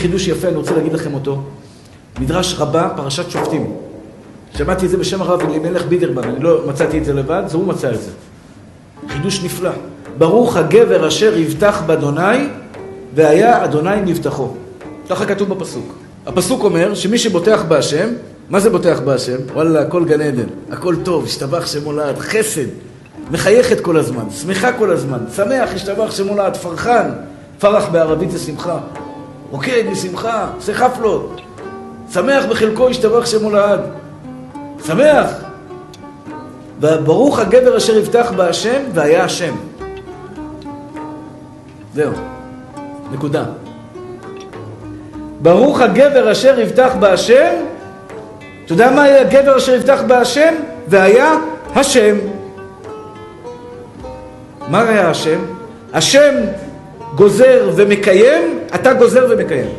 חידוש יפה, אני רוצה להגיד לכם אותו. מדרש רבה, פרשת שופטים. שמעתי את זה בשם הרב אלימלך בידרמן, אני לא מצאתי את זה לבד, זה הוא מצא את זה. חידוש נפלא. ברוך הגבר אשר יבטח באדוני, והיה אדוני מבטחו. ככה כתוב בפסוק. הפסוק אומר שמי שבוטח בהשם, מה זה בוטח בהשם? וואלה, הכל גן עדן, הכל טוב, השתבח שמו לעד, חסד, מחייכת כל הזמן, שמחה כל הזמן, שמח, השתבח שמו לעד, פרחן, פרח בערבית זה שמחה, רוקד משמחה, עושה חפלות, שמח בחלקו, השתבח שמו לעד, שמח. וברוך הגבר אשר יבטח בהשם, והיה השם. זהו, נקודה. ברוך הגבר אשר יבטח בהשם, אתה יודע מה היה הגבר אשר יבטח בהשם? והיה השם. מה היה השם? השם גוזר ומקיים, אתה גוזר ומקיים.